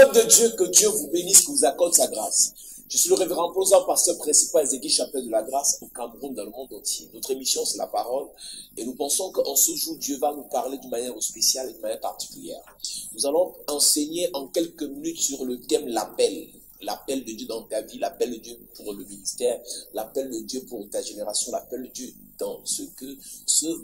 Peuple de Dieu, que Dieu vous bénisse, que vous accorde sa grâce. Je suis le révérend Posa, pasteur principal des églises Chapelle de la Grâce au Cameroun, dans le monde entier. Notre émission, c'est la parole. Et nous pensons qu'en ce jour, Dieu va nous parler d'une manière spéciale et d'une manière particulière. Nous allons enseigner en quelques minutes sur le thème l'appel. L'appel de Dieu dans ta vie, l'appel de Dieu pour le ministère, l'appel de Dieu pour ta génération, l'appel de Dieu dans ce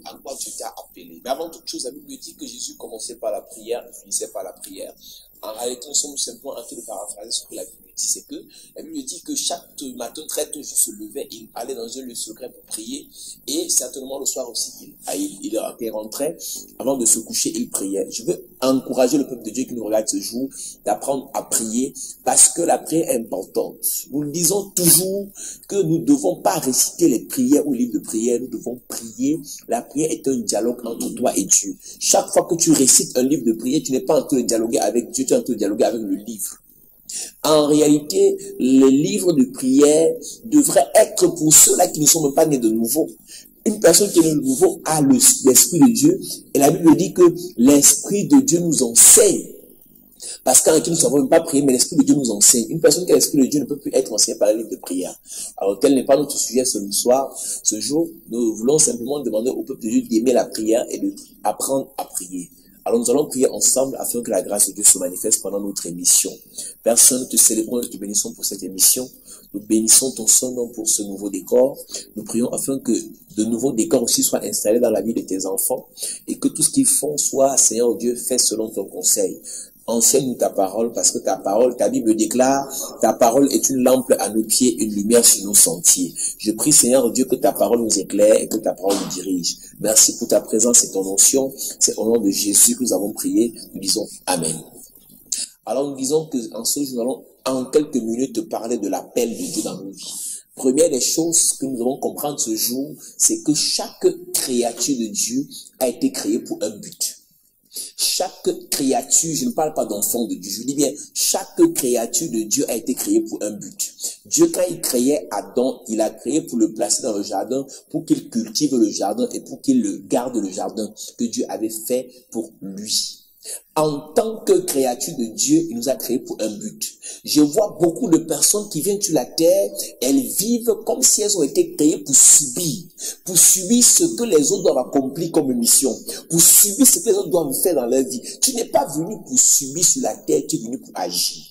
à quoi Dieu t'a appelé. Mais avant toute chose, la Bible dit que Jésus commençait par la prière et finissait par la prière. En réalité, nous sommes simplement en train de paraphraser ce que la Bible dit. C'est que la Bible dit que chaque matin, très tôt, Jésus se levait, il allait dans un lieu secret pour prier. Et certainement le soir aussi, il rentrait. Avant de se coucher, il priait. Je veux encourager le peuple de Dieu qui nous regarde ce jour d'apprendre à prier parce que la prière est importante. Nous le disons toujours que nous ne devons pas réciter les prières ou les livres de prière, nous devons prier. La prière est un dialogue entre toi et Dieu. Chaque fois que tu récites un livre de prière, tu n'es pas en train de dialoguer avec Dieu, tu es en train de dialoguer avec le livre. En réalité, les livres de prière devraient être pour ceux-là qui ne sont même pas nés de nouveau. Une personne qui est née de nouveau a l'Esprit de Dieu. Et la Bible dit que l'Esprit de Dieu nous enseigne. Parce qu'en réalité, nous ne savons même pas prier, mais l'Esprit de Dieu nous enseigne. Une personne qui a l'Esprit de Dieu ne peut plus être enseignée par un livre de prière. Alors, tel n'est pas notre sujet ce soir. Ce jour, nous voulons simplement demander au peuple de Dieu d'aimer la prière et d'apprendre à prier. Alors nous allons prier ensemble afin que la grâce de Dieu se manifeste pendant notre émission. Père Saint, nous te célébrons et te bénissons pour cette émission. Nous bénissons ton Saint-Nom pour ce nouveau décor. Nous prions afin que de nouveaux décors aussi soient installés dans la vie de tes enfants et que tout ce qu'ils font soit, Seigneur Dieu, fait selon ton conseil. Enseigne-nous ta parole parce que ta parole, ta Bible déclare, ta parole est une lampe à nos pieds, une lumière sur nos sentiers. Je prie, Seigneur Dieu, que ta parole nous éclaire et que ta parole nous dirige. Merci pour ta présence et ton onction. C'est au nom de Jésus que nous avons prié. Nous disons Amen. Alors nous disons que en ce jour, nous allons en quelques minutes te parler de l'appel de Dieu dans nos vies. Première des choses que nous devons comprendre ce jour, c'est que chaque créature de Dieu a été créée pour un but. Chaque créature, je ne parle pas d'enfant de Dieu, je dis bien, chaque créature de Dieu a été créée pour un but. Dieu, quand il créait Adam, il a créé pour le placer dans le jardin, pour qu'il cultive le jardin et pour qu'il le garde le jardin que Dieu avait fait pour lui. En tant que créature de Dieu, il nous a créés pour un but. Je vois beaucoup de personnes qui viennent sur la terre, elles vivent comme si elles ont été créées pour subir ce que les autres doivent accomplir comme mission, pour subir ce que les autres doivent faire dans leur vie. Tu n'es pas venu pour subir sur la terre, tu es venu pour agir.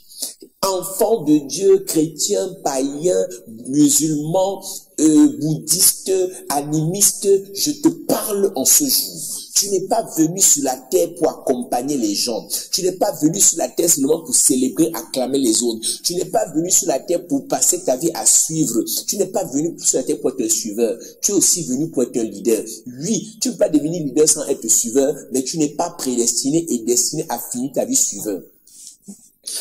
Enfants de Dieu, chrétiens, païens, musulmans, bouddhistes, animistes, je te parle en ce jour. Tu n'es pas venu sur la terre pour accompagner les gens. Tu n'es pas venu sur la terre seulement pour célébrer, acclamer les autres. Tu n'es pas venu sur la terre pour passer ta vie à suivre. Tu n'es pas venu sur la terre pour être un suiveur. Tu es aussi venu pour être un leader. Oui, tu ne peux pas devenir leader sans être suiveur, mais tu n'es pas prédestiné et destiné à finir ta vie suiveur.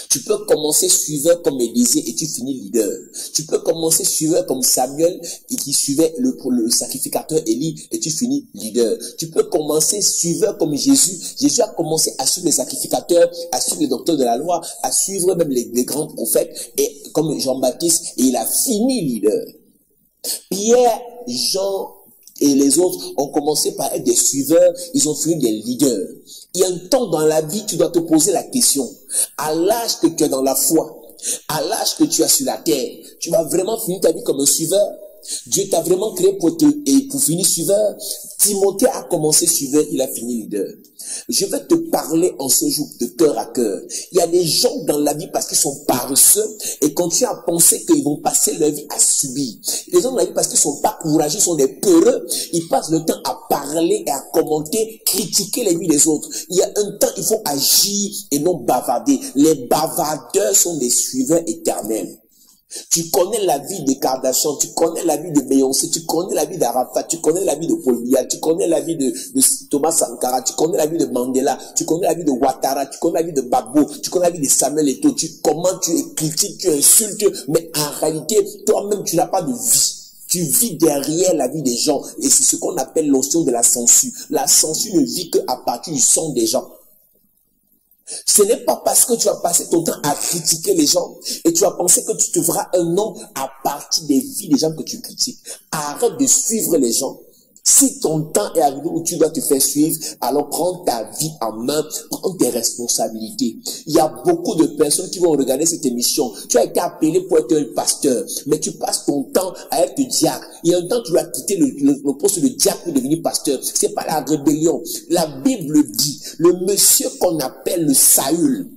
Tu peux commencer suiveur comme Élisée et tu finis leader. Tu peux commencer suiveur comme Samuel et qui suivait le sacrificateur Élie et tu finis leader. Tu peux commencer suiveur comme Jésus. Jésus a commencé à suivre les sacrificateurs, à suivre les docteurs de la loi, à suivre même les grands prophètes et comme Jean-Baptiste et il a fini leader. Pierre, Jean et les autres ont commencé par être des suiveurs, ils ont fini des leaders. Il y a un temps dans la vie, tu dois te poser la question, à l'âge que tu es dans la foi, à l'âge que tu as sur la terre, tu vas vraiment finir ta vie comme un suiveur? Dieu t'a vraiment créé pour finir suiveur? Timothée a commencé suiveur, il a fini leader. Je vais te parler en ce jour de cœur à cœur. Il y a des gens dans la vie parce qu'ils sont paresseux et continuent à penser qu'ils vont passer leur vie à subir. Les gens dans la vie parce qu'ils sont pas courageux, sont des peureux, ils passent le temps à parler et à commenter, critiquer les vies des autres. Il y a un temps, il faut agir et non bavarder. Les bavardeurs sont des suiveurs éternels. Tu connais la vie de Kardashian, tu connais la vie de Beyoncé, tu connais la vie d'Arafat, tu connais la vie de Paul Biya, tu connais la vie de Thomas Sankara, tu connais la vie de Mandela, tu connais la vie de Ouattara, tu connais la vie de Gbagbo, tu connais la vie de Samuel Eto'o, comment tu critiques, tu insultes, mais en réalité, toi-même, tu n'as pas de vie. Tu vis derrière la vie des gens et c'est ce qu'on appelle l'onction de la censure. La censure ne vit qu'à partir du sang des gens. Ce n'est pas parce que tu vas passer ton temps à critiquer les gens et tu vas penser que tu te feras un nom à partir des vies des gens que tu critiques. Arrête de suivre les gens. Si ton temps est arrivé où tu dois te faire suivre, alors prends ta vie en main, prends tes responsabilités. Il y a beaucoup de personnes qui vont regarder cette émission. Tu as été appelé pour être un pasteur, mais tu passes ton temps à être diacre. Il y a un temps, tu dois quitter le poste de diacre pour devenir pasteur. C'est pas la rébellion. La Bible dit, le monsieur qu'on appelle le Saül,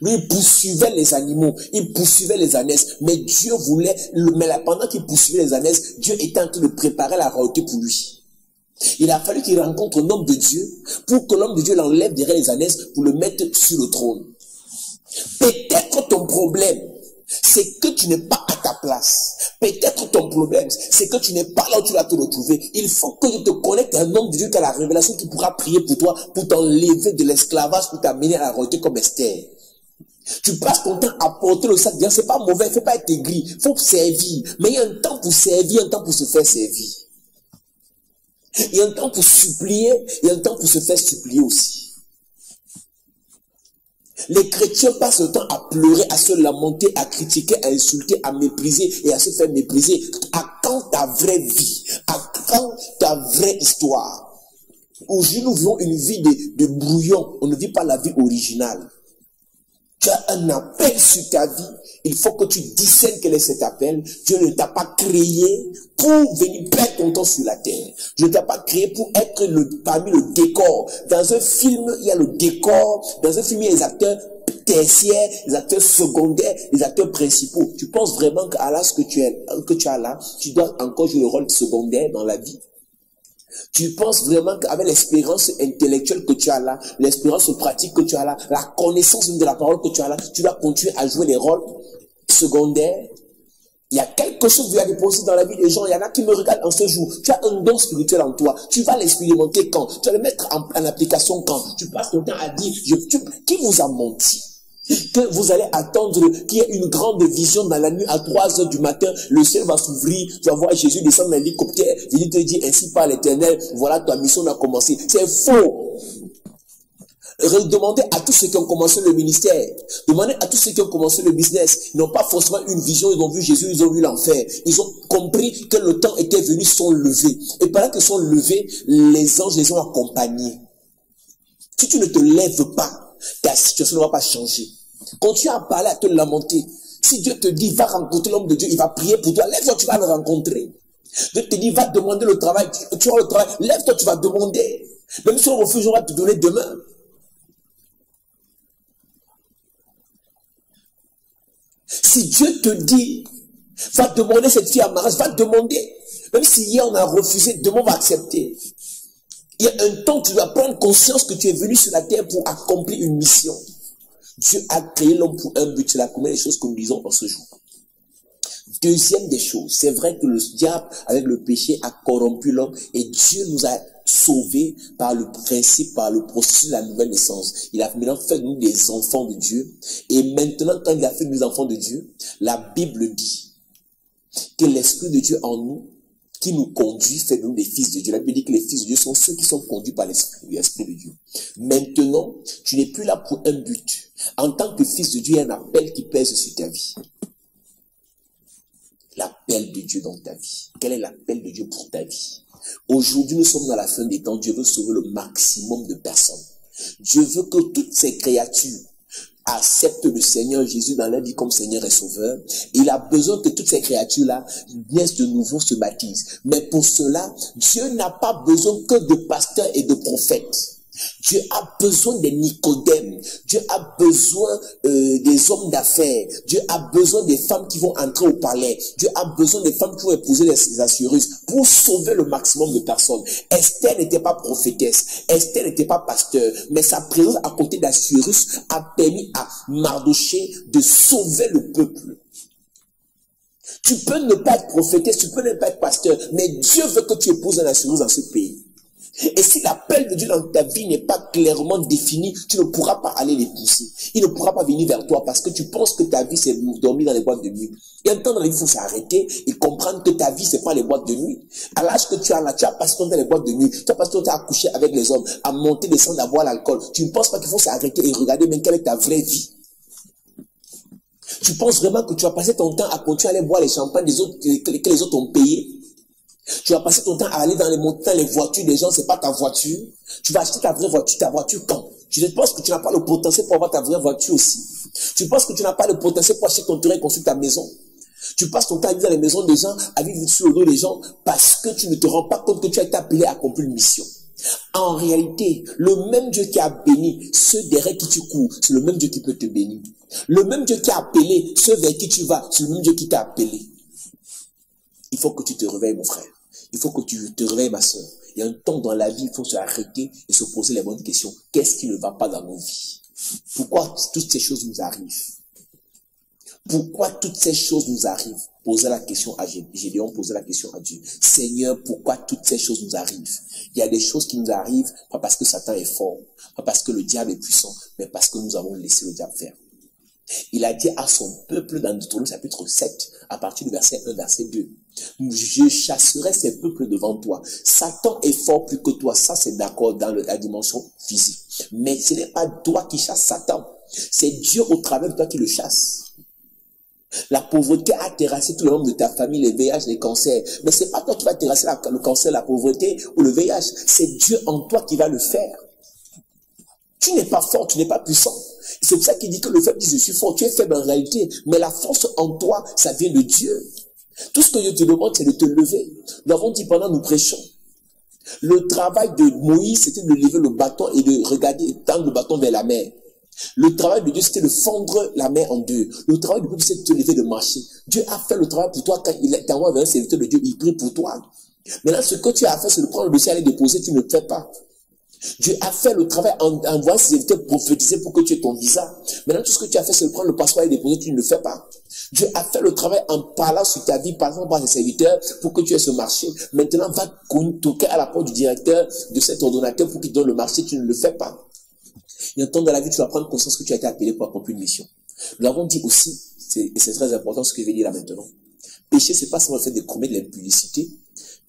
lui, il poursuivait les animaux, il poursuivait les ânesses, mais Dieu voulait, mais pendant qu'il poursuivait les ânesses, Dieu était en train de préparer la royauté pour lui. Il a fallu qu'il rencontre un homme de Dieu, pour que l'homme de Dieu l'enlève derrière les ânesses, pour le mettre sur le trône. Peut-être ton problème, c'est que tu n'es pas à ta place. Peut-être ton problème, c'est que tu n'es pas là où tu vas te retrouver. Il faut que tu te connectes à un homme de Dieu qui a la révélation, qui pourra prier pour toi, pour t'enlever de l'esclavage, pour t'amener à la royauté comme Esther. Tu passes ton temps à porter le sac, c'est pas mauvais, il ne faut pas être aigri, il faut servir. Mais il y a un temps pour servir, un temps pour se faire servir. Il y a un temps pour supplier, il y a un temps pour se faire supplier aussi. Les chrétiens passent le temps à pleurer, à se lamenter, à critiquer, à insulter, à mépriser et à se faire mépriser. À quand ta vraie vie? À quand ta vraie histoire? Aujourd'hui, nous vivons une vie de brouillon, on ne vit pas la vie originale. Tu as un appel sur ta vie. Il faut que tu discernes quel est cet appel. Dieu ne t'a pas créé pour venir perdre ton temps sur la terre. Dieu ne t'a pas créé pour être parmi le décor. Dans un film, il y a le décor. Dans un film, il y a les acteurs tertiaires, les acteurs secondaires, les acteurs principaux. Tu penses vraiment qu'à l'âge que tu as là, tu dois encore jouer le rôle secondaire dans la vie? Tu penses vraiment qu'avec l'expérience intellectuelle que tu as là, l'expérience pratique que tu as là, la connaissance de la parole que tu as là, tu vas continuer à jouer les rôles secondaires? Il y a quelque chose qui va déposer dans la vie des gens. Il y en a qui me regardent en ce jour. Tu as un don spirituel en toi. Tu vas l'expérimenter quand? Tu vas le mettre en application quand? Tu passes ton temps à dire, qui vous a menti? Que vous allez attendre qu'il y ait une grande vision dans la nuit à 3 heures du matin, le ciel va s'ouvrir, tu vas voir Jésus descendre dans l'hélicoptère, Jésus te dit ainsi par l'Éternel, voilà ta mission a commencé. C'est faux. Demandez à tous ceux qui ont commencé le ministère, demandez à tous ceux qui ont commencé le business, ils n'ont pas forcément une vision, ils ont vu Jésus, ils ont vu l'enfer, ils ont compris que le temps était venu, ils sont levés. Et pendant qu'ils sont levés, les anges les ont accompagnés. Si tu ne te lèves pas, ta situation ne va pas changer. Continue à parler, à te lamenter. Si Dieu te dit, va rencontrer l'homme de Dieu, il va prier pour toi, lève-toi, tu vas le rencontrer. Dieu te dit, va demander le travail, tu auras le travail, lève-toi, tu vas demander. Même si on refuse, on va te donner demain. Si Dieu te dit, va demander cette fille à mariage, va demander. Même si hier on a refusé, demain on va accepter. Il y a un temps où tu dois prendre conscience que tu es venu sur la terre pour accomplir une mission. Dieu a créé l'homme pour un but. C'est la première des choses que nous disons en ce jour. Deuxième des choses, c'est vrai que le diable, avec le péché, a corrompu l'homme et Dieu nous a sauvés par le principe, par le processus de la nouvelle naissance. Il a maintenant fait de nous des enfants de Dieu. Et maintenant, quand il a fait de nous des enfants de Dieu, la Bible dit que l'Esprit de Dieu en nous, qui nous conduit, fait de nous des fils de Dieu. La Bible dit que les fils de Dieu sont ceux qui sont conduits par l'Esprit de Dieu. Maintenant, tu n'es plus là pour un but. En tant que fils de Dieu, il y a un appel qui pèse sur ta vie. L'appel de Dieu dans ta vie. Quel est l'appel de Dieu pour ta vie? Aujourd'hui, nous sommes dans la fin des temps. Dieu veut sauver le maximum de personnes. Dieu veut que toutes ces créatures acceptent le Seigneur Jésus dans leur vie comme Seigneur et Sauveur. Il a besoin que toutes ces créatures-là naissent de nouveau, se baptisent. Mais pour cela, Dieu n'a pas besoin que de pasteurs et de prophètes. Dieu a besoin des Nicodèmes. Dieu a besoin des hommes d'affaires. Dieu a besoin des femmes qui vont entrer au palais. Dieu a besoin des femmes qui vont épouser les assureuses pour sauver le maximum de personnes. Esther n'était pas prophétesse. Esther n'était pas pasteur. Mais sa présence à côté d'Assuérus a permis à Mardochée de sauver le peuple. Tu peux ne pas être prophétesse, tu peux ne pas être pasteur, mais Dieu veut que tu épouses un assureur dans ce pays. Et si l'appel de Dieu dans ta vie n'est pas clairement défini, tu ne pourras pas aller l'épouser. Il ne pourra pas venir vers toi parce que tu penses que ta vie c'est dormir dans les boîtes de nuit. Et un temps dans la vie, il faut s'arrêter et comprendre que ta vie c'est pas les boîtes de nuit. À l'âge que tu as là, tu as passé ton temps dans les boîtes de nuit, tu as passé ton temps à coucher avec les hommes, à monter, descendre, à boire l'alcool. Tu ne penses pas qu'il faut s'arrêter et regarder même quelle est ta vraie vie. Tu penses vraiment que tu vas passer ton temps à continuer à aller boire les champagnes des autres, que les autres ont payé? Tu vas passer ton temps à aller dans les montagnes, les voitures des gens, c'est pas ta voiture. Tu vas acheter ta vraie voiture, ta voiture quand? Tu penses que tu n'as pas le potentiel pour avoir ta vraie voiture aussi. Tu penses que tu n'as pas le potentiel pour acheter ton terrain et construire ta maison. Tu passes ton temps à vivre dans les maisons des gens, à vivre sur le dos des gens, parce que tu ne te rends pas compte que tu as été appelé à accomplir une mission. En réalité, le même Dieu qui a béni ceux derrière qui tu cours, c'est le même Dieu qui peut te bénir. Le même Dieu qui a appelé ceux vers qui tu vas, c'est le même Dieu qui t'a appelé. Il faut que tu te réveilles, mon frère. Il faut que tu te réveilles, ma soeur. Il y a un temps dans la vie, il faut se arrêter et se poser les bonnes questions. Qu'est-ce qui ne va pas dans nos vies? Pourquoi toutes ces choses nous arrivent? Pourquoi toutes ces choses nous arrivent? Posez la question à Gédéon, posez la question à Dieu. Seigneur, pourquoi toutes ces choses nous arrivent? Il y a des choses qui nous arrivent, pas parce que Satan est fort, pas parce que le diable est puissant, mais parce que nous avons laissé le diable faire. Il a dit à son peuple dans Deutéronome chapitre 7, à partir du verset 1, verset 2. Je chasserai ces peuples devant toi. Satan est fort plus que toi. Ça, c'est d'accord dans la dimension physique. Mais ce n'est pas toi qui chasses Satan. C'est Dieu au travers de toi qui le chasse. La pauvreté a terrassé tout le monde de ta famille, les VIH, les cancers. Mais c'est pas toi qui vas terrasser le cancer, la pauvreté ou le VIH. C'est Dieu en toi qui va le faire. Tu n'es pas fort, tu n'es pas puissant. C'est pour ça qu'il dit que le faible dit je suis fort. Tu es faible en réalité. Mais la force en toi, ça vient de Dieu. Tout ce que Dieu te demande, c'est de te lever. Nous avons dit pendant nous prêchons. Le travail de Moïse, c'était de lever le bâton et de regarder et tendre le bâton vers la mer. Le travail de Dieu, c'était de fondre la mer en deux. Le travail de Dieu, c'était de te lever, de marcher. Dieu a fait le travail pour toi quand il t'envoie vers un serviteur de Dieu, il prie pour toi. Maintenant, ce que tu as fait, c'est de prendre le dossier et aller déposer, tu ne le fais pas. Dieu a fait le travail en envoyant ses serviteurs prophétiser pour que tu aies ton visa. Maintenant, tout ce que tu as fait, c'est de prendre le passeport et déposer, tu ne le fais pas. Dieu a fait le travail en parlant sur ta vie, par exemple, par ses serviteurs, pour que tu aies ce marché. Maintenant, va toquer à la porte du directeur de cet ordonnateur pour qu'il donne le marché, tu ne le fais pas. Il y a un temps dans la vie, tu vas prendre conscience que tu as été appelé pour accomplir une mission. Nous l'avons dit aussi, et c'est très important ce que je vais dire là maintenant. Péché, c'est pas seulement le fait de commettre l'impudicité.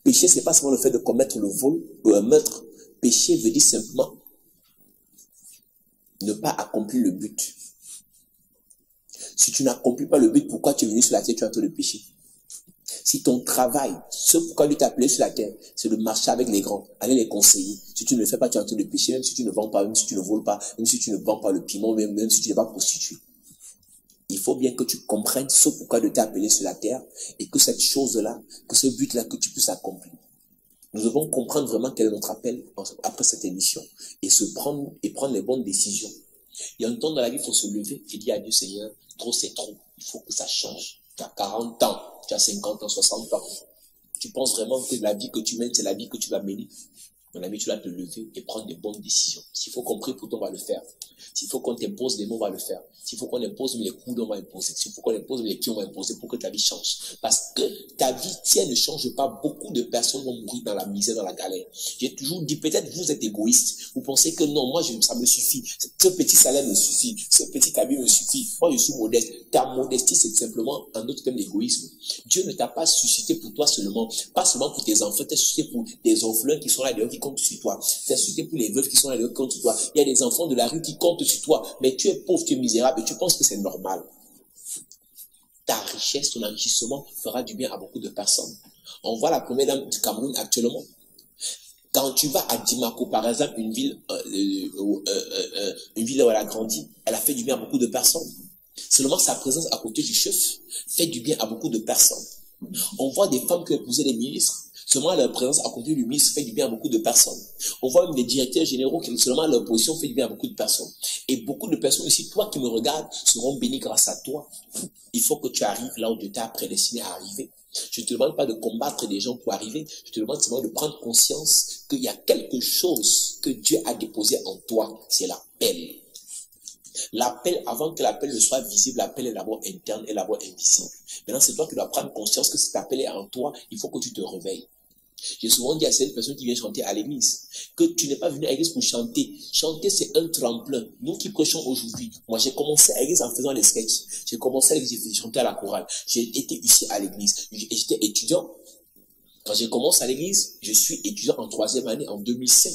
Péché, c'est pas seulement le fait de commettre le vol ou un meurtre. Péché veut dire simplement ne pas accomplir le but. Si tu n'accomplis pas le but, pourquoi tu es venu sur la terre, tu es en train de pécher? Si ton travail, ce pourquoi Dieu t'a appelé sur la terre, c'est de marcher avec les grands, aller les conseiller. Si tu ne le fais pas, tu es en train de pécher, même si tu ne vends pas, même si tu ne voles pas, même si tu ne vends pas le piment, même si tu n'es pas prostitué. Il faut bien que tu comprennes ce pourquoi Dieu t'a appelé sur la terre et que cette chose-là, que ce but-là, que tu puisses accomplir. Nous devons comprendre vraiment quel est notre appel après cette émission et prendre les bonnes décisions. Il y a un temps dans la vie, il faut se lever et dire à Dieu, Seigneur, trop c'est trop. Il faut que ça change. Tu as 40 ans, tu as 50 ans, 60 ans. Tu penses vraiment que la vie que tu mènes, c'est la vie que tu vas mener? Mon ami, tu vas te lever et prendre des bonnes décisions. S'il faut qu'on prie pour toi, on va le faire. S'il faut qu'on t'impose des mots, on va le faire. S'il faut qu'on impose les coups, on va imposer. S'il faut qu'on impose les pieds, on va imposer pour que ta vie change. Parce que ta vie, si elle ne change pas, beaucoup de personnes vont mourir dans la misère, dans la galère. J'ai toujours dit, peut-être vous êtes égoïste. Vous pensez que non, moi, ça me suffit. Ce petit salaire me suffit. Ce petit habit me suffit. Moi, je suis modeste. Ta modestie, c'est simplement un autre thème d'égoïsme. Dieu ne t'a pas suscité pour toi seulement. Pas seulement pour tes enfants. Tu es suscité pour des orphelins qui sont là dehors, qui comptent sur toi. Tu es suscité pour les veuves qui sont là dehors, qui comptent sur toi. Il y a des enfants de la rue qui comptent sur toi. Mais tu es pauvre, tu es misérable et tu penses que c'est normal. Ta richesse, ton enrichissement fera du bien à beaucoup de personnes. On voit la première dame du Cameroun actuellement. Quand tu vas à Dimako, par exemple, une ville où elle a grandi, elle a fait du bien à beaucoup de personnes. Seulement sa présence à côté du chef fait du bien à beaucoup de personnes. On voit des femmes qui épousaient les ministres. Seulement leur présence à côté du ministre fait du bien à beaucoup de personnes. On voit même des directeurs généraux qui seulement leur position fait du bien à beaucoup de personnes. Et beaucoup de personnes ici, toi qui me regardes, seront bénies grâce à toi. Il faut que tu arrives là où Dieu t'a prédestiné à arriver. Je ne te demande pas de combattre des gens pour arriver. Je te demande simplement de prendre conscience qu'il y a quelque chose que Dieu a déposé en toi. C'est l'appel. L'appel, avant que l'appel ne soit visible, l'appel est d'abord interne et d'abord invisible. Maintenant, c'est toi qui dois prendre conscience que cet appel est en toi. Il faut que tu te réveilles. J'ai souvent dit à cette personne qui vient chanter à l'église que tu n'es pas venu à l'église pour chanter. Chanter, c'est un tremplin. Nous qui prêchons aujourd'hui, moi j'ai commencé à l'église en faisant les sketchs. J'ai commencé à l'église, j'ai chanté à la chorale. J'ai été ici à l'église. J'étais étudiant. Quand j'ai commencé à l'église, je suis étudiant en 3e année en 2005.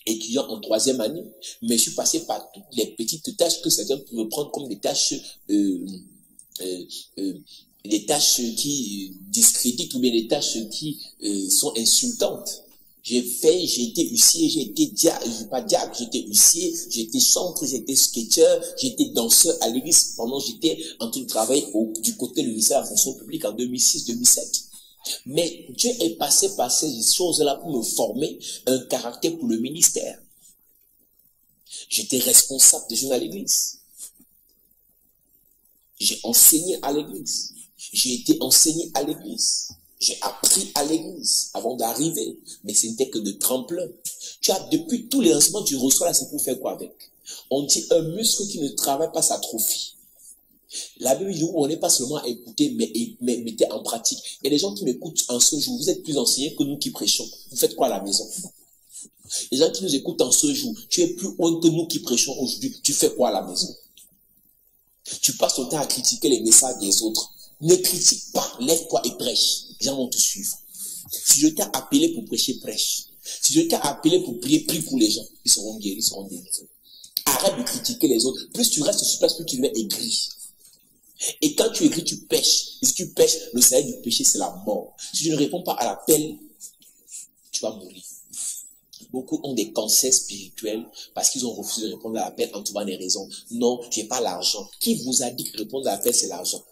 Étudiant en 3e année, mais je suis passé par toutes les petites tâches que certains peuvent prendre comme des tâches des tâches qui discréditent ou bien des tâches qui sont insultantes. J'ai été huissier, j'ai été j'ai été huissier, j'ai été chanteur, j'ai été skateur, j'ai été danseur à l'église pendant que j'étais en train de travailler du côté du ministère de la fonction publique en 2006-2007. Mais Dieu est passé par ces choses-là pour me former un caractère pour le ministère. J'étais responsable de jeunes à l'église. J'ai enseigné à l'église. J'ai été enseigné à l'église. J'ai appris à l'église avant d'arriver. Mais ce n'était que de tremplin. Tu as, depuis tous les enseignements que tu reçois là, c'est pour faire quoi avec? On dit un muscle qui ne travaille pas s'atrophie. La Bible dit, on n'est pas seulement à écouter, mais mettez en pratique. Et les gens qui m'écoutent en ce jour, vous êtes plus enseignés que nous qui prêchons. Vous faites quoi à la maison? Les gens qui nous écoutent en ce jour, tu es plus haut que nous qui prêchons aujourd'hui. Tu fais quoi à la maison? Tu passes ton temps à critiquer les messages des autres. Ne critique pas, lève-toi et prêche. Les gens vont te suivre. Si je t'ai appelé pour prêcher, prêche. Si je t'ai appelé pour prier, prie pour les gens. Ils seront guéris, ils seront délivrés. Arrête de critiquer les autres. Plus tu restes sur place, plus tu deviens aigri. Et quand tu écris, tu pêches. Et si tu pêches, le salaire du péché, c'est la mort. Si tu ne réponds pas à l'appel, tu vas mourir. Beaucoup ont des cancers spirituels parce qu'ils ont refusé de répondre à l'appel en trouvant des raisons. Non, tu n'as pas l'argent. Qui vous a dit que répondre à l'appel, c'est l'argent?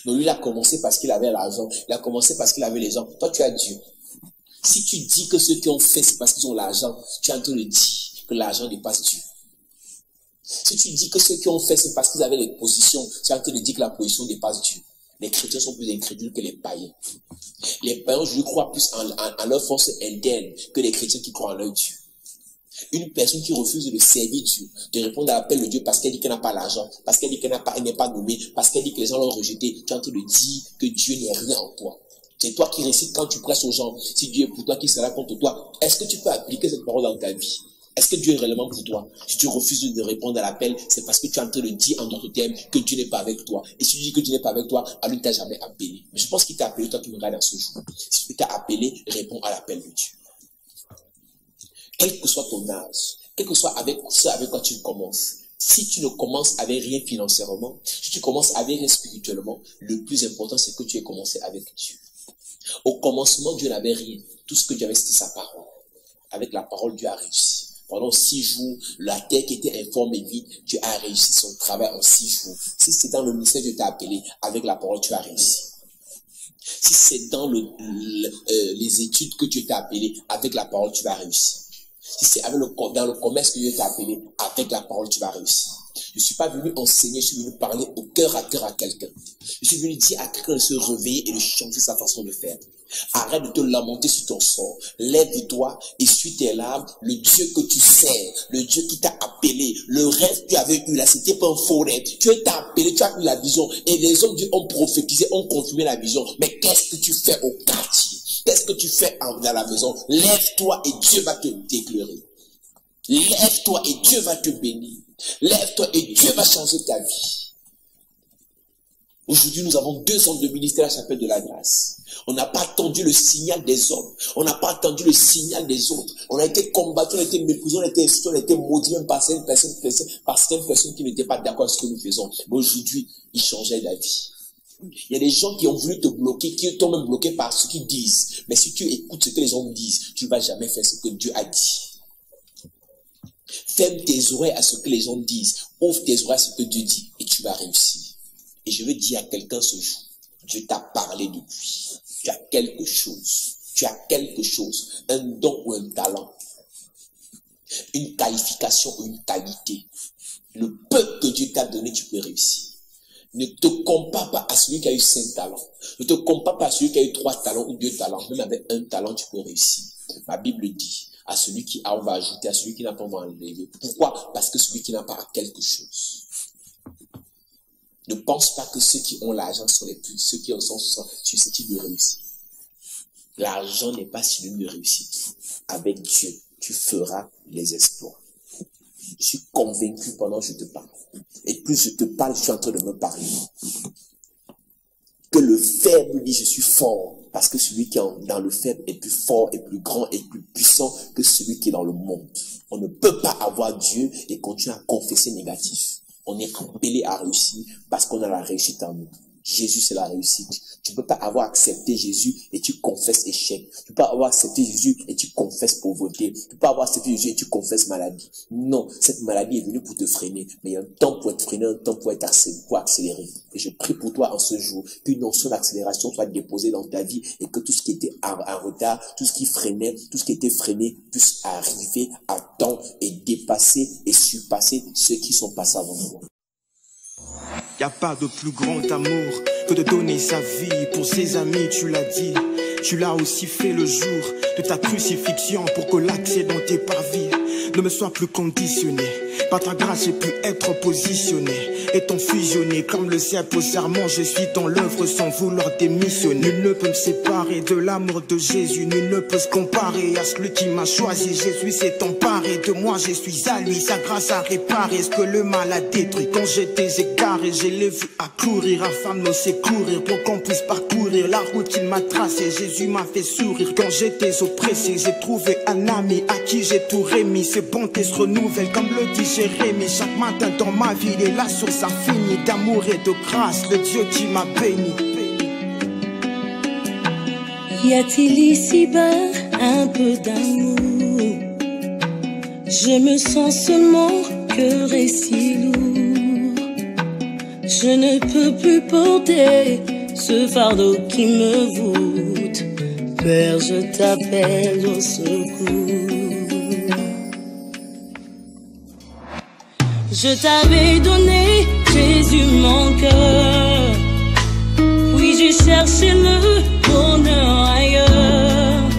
Donc lui, il a commencé parce qu'il avait l'argent. Il a commencé parce qu'il avait les gens. Toi, tu as Dieu. Si tu dis que ceux qui ont fait, c'est parce qu'ils ont l'argent, tu es en train de dire que l'argent dépasse Dieu. Si tu dis que ceux qui ont fait, c'est parce qu'ils avaient les positions, tu es en train de dire que la position dépasse Dieu. Les chrétiens sont plus incrédules que les païens. Les païens, je crois plus en leur force interne que les chrétiens qui croient en leur Dieu. Une personne qui refuse de servir Dieu, de répondre à l'appel de Dieu parce qu'elle dit qu'elle n'a pas l'argent, parce qu'elle dit qu'elle n'est pas nommée, parce qu'elle dit que les gens l'ont rejeté, tu es en train de dire que Dieu n'est rien en toi. C'est toi qui récites quand tu prêches aux gens. Si Dieu est pour toi, qui sera contre toi? Est-ce que tu peux appliquer cette parole dans ta vie? Est-ce que Dieu est réellement pour toi? Si tu refuses de répondre à l'appel, c'est parce que tu es en train de dire en d'autres termes que Dieu n'est pas avec toi. Et si tu dis que Dieu n'est pas avec toi, alors il ne t'a jamais appelé. Mais je pense qu'il t'a appelé, toi qui me regardes dans ce jour. Si tu t'as appelé, réponds à l'appel de Dieu. Quel que soit ton âge, quel que soit avec quoi tu commences, si tu ne commences avec rien financièrement, si tu commences avec rien spirituellement, le plus important c'est que tu aies commencé avec Dieu. Au commencement, Dieu n'avait rien. Tout ce que Dieu avait, c'était sa parole. Avec la parole, Dieu a réussi. Pendant 6 jours, la terre qui était informe et vide, Dieu a réussi son travail en 6 jours. Si c'est dans le ministère que Dieu t'a appelé, avec la parole, tu as réussi. Si c'est dans les études que Dieu t'a appelé, avec la parole, tu vas réussir. Si c'est dans le commerce que Dieu t'a appelé, avec la parole, tu vas réussir. Je ne suis pas venu enseigner, je suis venu parler au cœur à quelqu'un. Je suis venu dire à quelqu'un de se réveiller et de changer sa façon de faire. Arrête de te lamenter sur ton sort. Lève-toi, essuie tes larmes. Le Dieu que tu sers, le Dieu qui t'a appelé, le rêve que tu avais eu là, c'était pas un faux rêve. Tu t'es appelé, tu as eu la vision. Et les hommes de Dieu ont prophétisé, ont confirmé la vision. Mais qu'est-ce que tu fais au quartier? Qu'est-ce que tu fais dans la maison? Lève-toi et Dieu va te déclarer. Lève-toi et Dieu va te bénir. Lève-toi et Dieu va changer ta vie. Aujourd'hui, nous avons 2 ans de ministère à la chapelle de la grâce. On n'a pas attendu le signal des hommes. On n'a pas attendu le signal des autres. On a été combattu, on a été méprisé, on a été insulté, on a été maudit même par certaines personnes qui n'étaient pas d'accord avec ce que nous faisons. Mais aujourd'hui, ils changeaient la vie. Il y a des gens qui ont voulu te bloquer, qui t'ont même bloqué par ce qu'ils disent. Mais si tu écoutes ce que les gens disent, tu ne vas jamais faire ce que Dieu a dit. Ferme tes oreilles à ce que les gens disent. Ouvre tes oreilles à ce que Dieu dit et tu vas réussir. Et je veux dire à quelqu'un ce jour, Dieu t'a parlé depuis. Tu as quelque chose. Tu as quelque chose. Un don ou un talent. Une qualification ou une qualité. Le peu que Dieu t'a donné, tu peux réussir. Ne te compare pas à celui qui a eu 5 talents. Ne te compare pas à celui qui a eu 3 talents ou 2 talents. Même avec un talent, tu peux réussir. Ma Bible dit, à celui qui a, on va ajouter, à celui qui n'a pas, on va enlever. Pourquoi? Parce que celui qui n'a pas a quelque chose. Ne pense pas que ceux qui ont l'argent sont les plus, ceux qui en sont susceptibles de réussir. L'argent n'est pas synonyme de réussite. Avec Dieu, tu feras les exploits. Je suis convaincu pendant que je te parle. Et plus je te parle, je suis en train de me parler. Que le faible dit, je suis fort. Parce que celui qui est dans le faible est plus fort, et plus grand, et plus puissant que celui qui est dans le monde. On ne peut pas avoir Dieu et continuer à confesser négatif. On est appelé à réussir parce qu'on a la réussite en nous. Jésus, c'est la réussite. Tu ne peux pas avoir accepté Jésus et tu confesses échec. Tu ne peux pas avoir accepté Jésus et tu confesses pauvreté. Tu ne peux pas avoir accepté Jésus et tu confesses maladie. Non, cette maladie est venue pour te freiner. Mais il y a un temps pour être freiné, un temps pour être accéléré. Et je prie pour toi en ce jour qu'une notion d'accélération soit déposée dans ta vie et que tout ce qui était en retard, tout ce qui freinait, tout ce qui était freiné puisse arriver à temps et dépasser et surpasser ceux qui sont passés avant nous. Y a pas de plus grand amour que de donner sa vie pour ses amis, tu l'as dit. Tu l'as aussi fait le jour de ta crucifixion pour que l'accès dans tes parvis ne me soit plus conditionné. Par ta grâce, j'ai pu être positionné, étant fusionné comme le ciel au serment. Je suis dans l'œuvre sans vouloir démissionner. Nul ne peut me séparer de l'amour de Jésus. Nul ne peut se comparer à celui qui m'a choisi. Jésus s'est emparé de moi, je suis à lui. Sa grâce a réparé ce que le mal a détruit. Quand j'étais égaré, je l'ai vu accourir afin de me secourir pour qu'on puisse parcourir la route qu'il m'a tracée. Jésus m'a fait sourire quand j'étais oppressé. J'ai trouvé un ami à qui j'ai tout remis. Ses bontés se renouvellent comme le dit Jérémie. Chaque matin dans ma vie, il est la source infinie d'amour et de grâce, le Dieu qui m'a béni. Y a-t-il ici-bas un peu d'amour? Je me sens seulement cœur et si lourd. Je ne peux plus porter ce fardeau qui me voûte. Père, je t'appelle au secours. Je t'avais donné, Jésus, mon cœur. Puis j'ai cherché le bonheur ailleurs.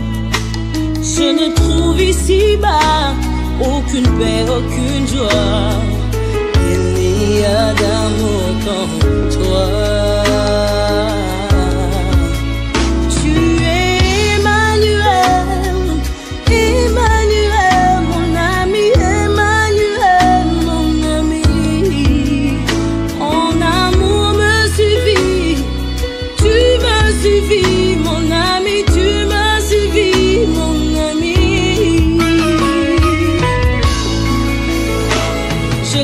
Je ne trouve ici-bas aucune paix, aucune joie. Il n'y a d'amour comme toi. Je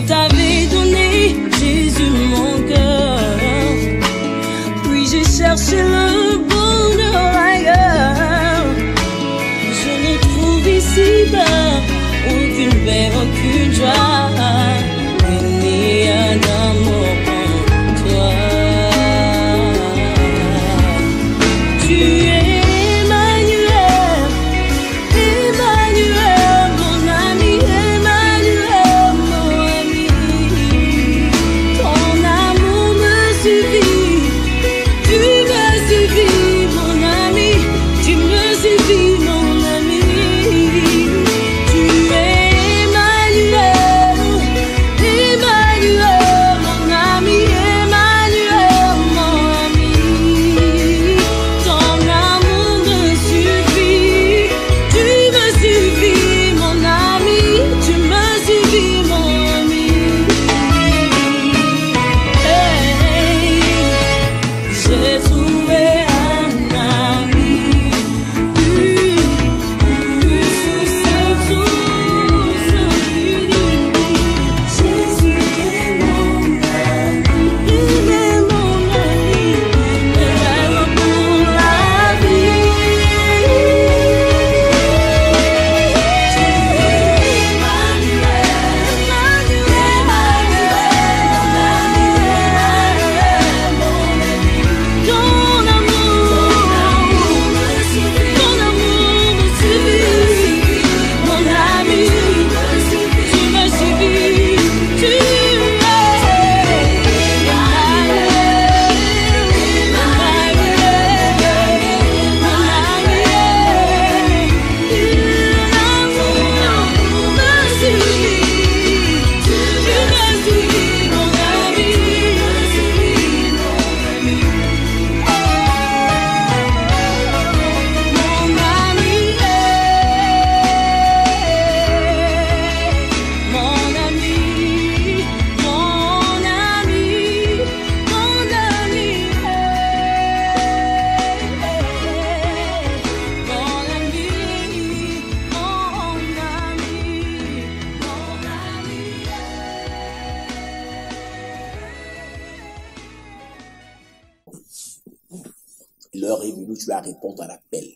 L'heure est venue où tu vas répondre à l'appel.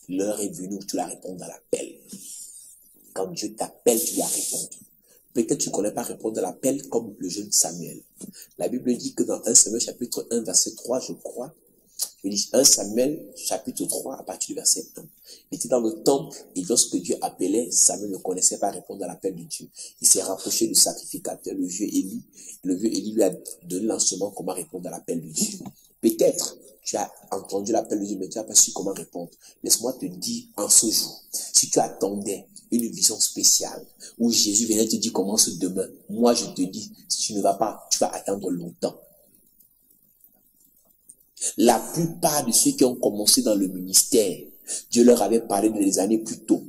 L'heure est venue où tu vas répondre à l'appel. Quand Dieu t'appelle, tu dois répondre. Peut-être tu ne connais pas répondre à l'appel comme le jeune Samuel. La Bible dit que dans 1 Samuel chapitre 1 verset 3, je crois, je dis 1 Samuel chapitre 3 à partir du verset 1. Il était dans le temple et lorsque Dieu appelait, Samuel ne connaissait pas répondre à l'appel de Dieu. Il s'est rapproché du sacrificateur, le vieux Élie. Le vieux Élie lui a donné l'enseignement comment répondre à l'appel de Dieu. Peut-être tu as entendu l'appel de Dieu, mais tu n'as pas su comment répondre. Laisse-moi te dire en ce jour, si tu attendais une vision spéciale où Jésus venait te dire commence demain, moi je te dis, si tu ne vas pas, tu vas attendre longtemps. La plupart de ceux qui ont commencé dans le ministère, Dieu leur avait parlé des années plus tôt.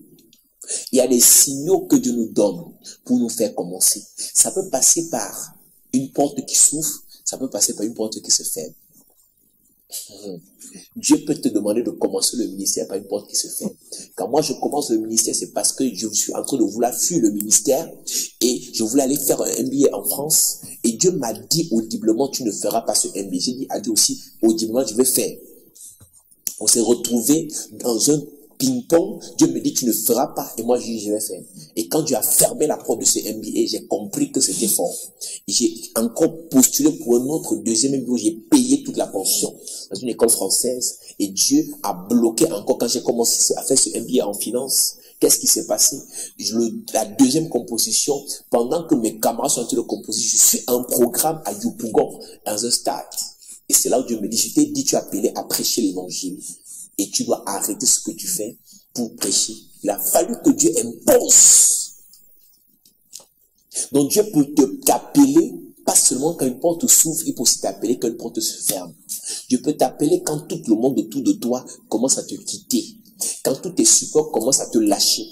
Il y a des signaux que Dieu nous donne pour nous faire commencer. Ça peut passer par une porte qui s'ouvre, ça peut passer par une porte qui se ferme. Dieu peut te demander de commencer le ministère par une porte qui se ferme. Quand moi je commence le ministère, c'est parce que je suis en train de vouloir fuir le ministère et je voulais aller faire un MBA en France et Dieu m'a dit audiblement tu ne feras pas ce MBA. J'ai dit à Dieu aussi audiblement je vais faire. On s'est retrouvé dans un ping-pong, Dieu me dit tu ne feras pas et moi je dis je vais faire. Et quand Dieu a fermé la porte de ce MBA, j'ai compris que c'était fort. J'ai encore postulé pour un autre deuxième MBA où j'ai payé toute la pension dans une école française et Dieu a bloqué encore quand j'ai commencé à faire ce MBA en finance. Qu'est-ce qui s'est passé? La deuxième composition, pendant que mes camarades sont en train de composer, je suis en programme à Yopougon dans un stade. Et c'est là où Dieu me dit, je t'ai dit, tu es appelé à prêcher l'évangile. Et tu dois arrêter ce que tu fais pour prêcher. Il a fallu que Dieu impose. Donc Dieu peut t'appeler, pas seulement quand une porte s'ouvre, il peut aussi t'appeler quand une porte se ferme. Dieu peut t'appeler quand tout le monde autour de toi commence à te quitter. Quand tous tes supports commencent à te lâcher.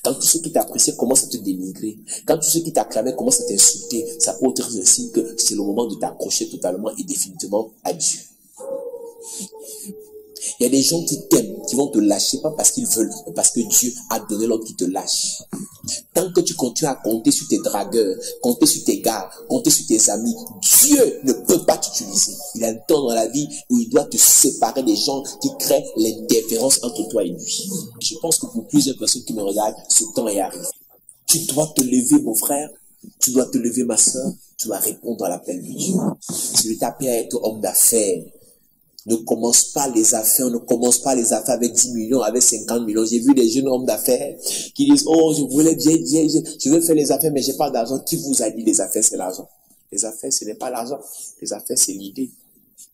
Quand tous ceux qui t'appréciaient commencent à te dénigrer. Quand tous ceux qui t'acclamaient commencent à t'insulter. Ça peut être un signe que c'est le moment de t'accrocher totalement et définitivement à Dieu. Il y a des gens qui t'aiment, qui vont te lâcher, pas parce qu'ils veulent, mais parce que Dieu a donné l'ordre qui te lâche. Tant que tu continues à compter sur tes dragueurs, compter sur tes gars, compter sur tes amis, Dieu ne peut pas t'utiliser. Il y a un temps dans la vie où il doit te séparer des gens qui créent l'interférence entre toi et lui. Je pense que pour plusieurs personnes qui me regardent, ce temps est arrivé. Tu dois te lever, mon frère. Tu dois te lever, ma soeur. Tu dois répondre à l'appel de Dieu. Si tu t'appelles à être homme d'affaires, ne commence pas les affaires, on ne commence pas les affaires avec 10 millions, avec 50 millions. J'ai vu des jeunes hommes d'affaires qui disent, oh, je voulais bien, je veux faire les affaires, mais j'ai pas d'argent. Qui vous a dit les affaires, c'est l'argent? Les affaires, ce n'est pas l'argent. Les affaires, c'est l'idée.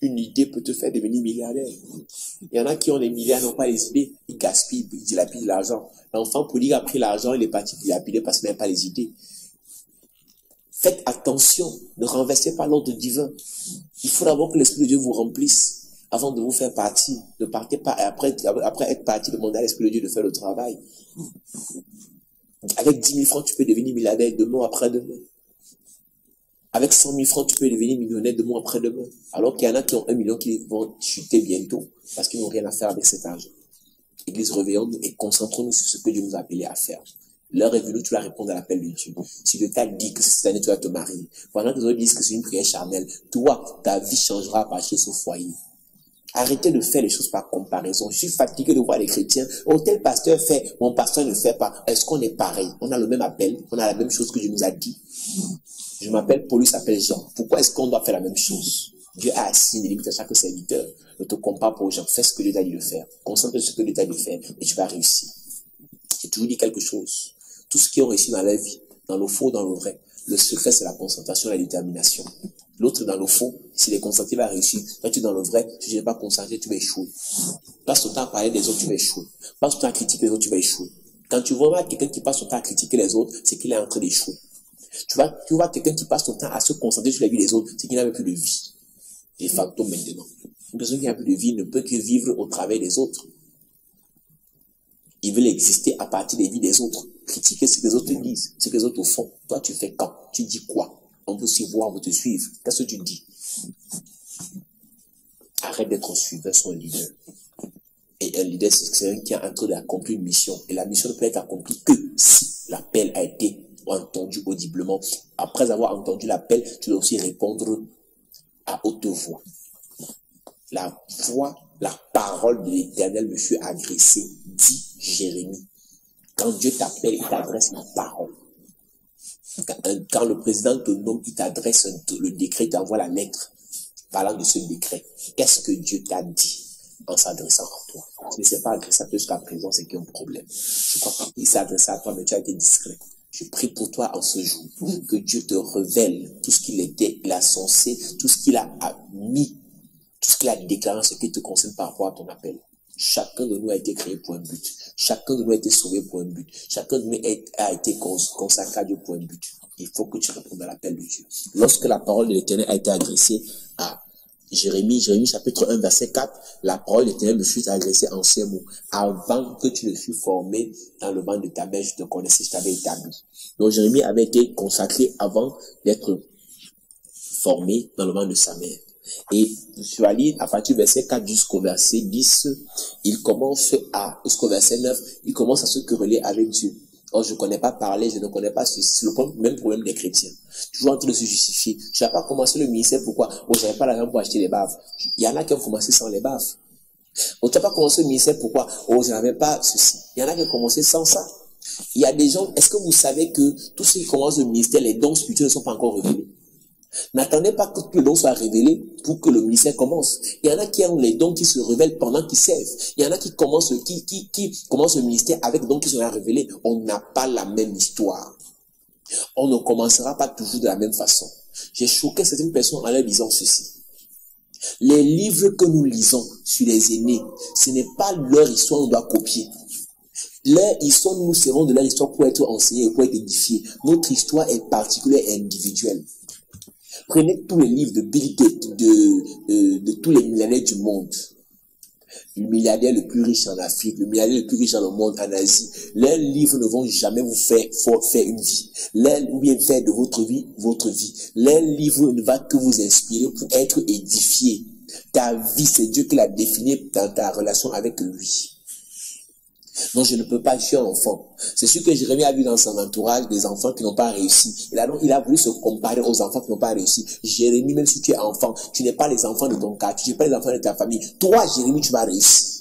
Une idée peut te faire devenir milliardaire. Il y en a qui ont des milliards, n'ont pas les idées. Ils gaspillent, ils dilapident l'argent. L'enfant prodigue a pris l'argent, il est parti dilapider parce qu'il n'a pas les idées. Faites attention, ne renversez pas l'ordre divin. Il faut d'abord que l'Esprit de Dieu vous remplisse avant de vous faire partie. Ne partez pas après être parti, demandez à l'Esprit de Dieu de faire le travail. Avec 10 000 francs, tu peux devenir milliardaire demain ou après-demain. Avec 100 000 francs, tu peux devenir millionnaire demain ou après-demain. Alors qu'il y en a qui ont 1 million qui vont chuter bientôt parce qu'ils n'ont rien à faire avec cet argent. Église, réveillons-nous et concentrons-nous sur ce que Dieu nous a appelé à faire. L'heure est venue, tu vas répondre à l'appel de Dieu. Si Dieu t'a dit que cette année tu vas te marier, pendant que les autres disent que c'est une prière charnelle, toi, ta vie changera à partir de ce foyer. Arrêtez de faire les choses par comparaison. Je suis fatigué de voir les chrétiens. Oh, tel pasteur fait, mon pasteur ne fait pas. Est-ce qu'on est pareil? On a le même appel, on a la même chose que Dieu nous a dit. Je m'appelle Paul, il s'appelle Jean. Pourquoi est-ce qu'on doit faire la même chose? Dieu a assigné des limites à chaque serviteur. Ne te compare pas aux gens. Fais ce que Dieu t'a dit de faire. Concentre sur ce que Dieu t'a dit de faire et tu vas réussir. J'ai toujours dit quelque chose. Tout ce qui ont réussi dans la vie, dans le faux, dans le vrai, le secret, c'est la concentration et la détermination. L'autre dans le faux, s'il est concentré, il va réussir. Quand tu es dans le vrai, si tu n'es pas concentré, tu vas échouer. Passe ton temps à parler des autres, tu vas échouer. Passe ton temps à critiquer les autres, tu vas échouer. Quand tu vois quelqu'un qui passe son temps à critiquer les autres, c'est qu'il est en train d'échouer. Tu vois quelqu'un qui passe son temps à se concentrer sur la vie des autres, c'est qu'il n'a plus de vie. Les fantômes maintenant. Une personne qui n'a plus de vie ne peut que vivre au travers des autres. Ils veulent exister à partir des vies des autres. Critiquer ce que les autres disent, ce que les autres font. Toi, tu fais quand? Tu dis quoi? On peut s'y voir, on peut te suivre. Qu'est-ce que tu dis? Arrête d'être un suiveur, sois un leader. Et un leader, c'est quelqu'un qui est en train d'accomplir une mission. Et la mission ne peut être accomplie que si l'appel a été entendu audiblement. Après avoir entendu l'appel, tu dois aussi répondre à haute voix. La voix, la parole de l'Éternel me fut agressée, dit Jérémie. Quand Dieu t'appelle, il t'adresse une parole. Quand le président te nomme, il t'adresse le décret, il t'envoie la lettre parlant de ce décret. Qu'est-ce que Dieu t'a dit en s'adressant à toi? Si ne s'est pas adressé à toi jusqu'à présent, c'est qu'il y a un problème. Je crois qu'il s'est adressé à toi, mais tu as été discret. Je prie pour toi en ce jour, que Dieu te révèle tout ce qu'il était, il a censé, tout ce qu'il a mis, tout ce qu'il a déclaré en ce qui te concerne par rapport à ton appel. Chacun de nous a été créé pour un but. Chacun de nous a été sauvé pour un but. Chacun de nous a été consacré à Dieu pour un but. Il faut que tu répondes à l'appel de Dieu. Lorsque la parole de l'Éternel a été adressée à Jérémie chapitre 1 verset 4, la parole de l'Éternel me fut adressée en ces mots. Avant que tu ne fus formé dans le ventre de ta mère, je te connaissais, je t'avais établi. Donc Jérémie avait été consacré avant d'être formé dans le ventre de sa mère. Et tu vas lire à partir du verset 4 jusqu'au verset 10, jusqu'au verset 9, il commence à se quereller avec Dieu. Oh, je ne connais pas parler, je ne connais pas ceci. C'est le même problème des chrétiens. Toujours en train de se justifier. Je n'ai pas commencé le ministère, pourquoi? Oh, je n'avais pas l'argent pour acheter les baves. Il y en a qui ont commencé sans les baves. Oh, tu n'as pas commencé le ministère, pourquoi? Oh, je n'avais pas ceci. Il y en a qui ont commencé sans ça. Il y a des gens, est-ce que vous savez que tous ceux qui commencent le ministère, les dons spirituels ne sont pas encore révélés? N'attendez pas que le don soit révélé pour que le ministère commence. Il y en a qui ont les dons qui se révèlent pendant qu'ils servent. Il y en a qui commencent le ministère avec les dons qui sont révélés. On n'a pas la même histoire. On ne commencera pas toujours de la même façon. J'ai choqué certaines personnes en leur disant ceci. Les livres que nous lisons sur les aînés, ce n'est pas leur histoire qu'on doit copier. Leur histoire, nous servons de leur histoire pour être enseignés et pour être édifiés. Notre histoire est particulière et individuelle. Prenez tous les livres de Bill Gates, de tous les millionnaires du monde. Le milliardaire le plus riche en Afrique, le milliardaire le plus riche dans le monde, en Asie. Leurs livres ne vont jamais vous faire une vie. Ou bien faire de votre vie, votre vie. Leurs livres ne va que vous inspirer pour être édifié. Ta vie, c'est Dieu qui l'a définie dans ta relation avec lui. Non, je ne peux pas, je suis un enfant. C'est sûr que Jérémie a vu dans son entourage des enfants qui n'ont pas réussi. Il a voulu se comparer aux enfants qui n'ont pas réussi. Jérémie, même si tu es enfant, tu n'es pas les enfants de ton quartier, tu n'es pas les enfants de ta famille. Toi, Jérémie, tu vas réussir.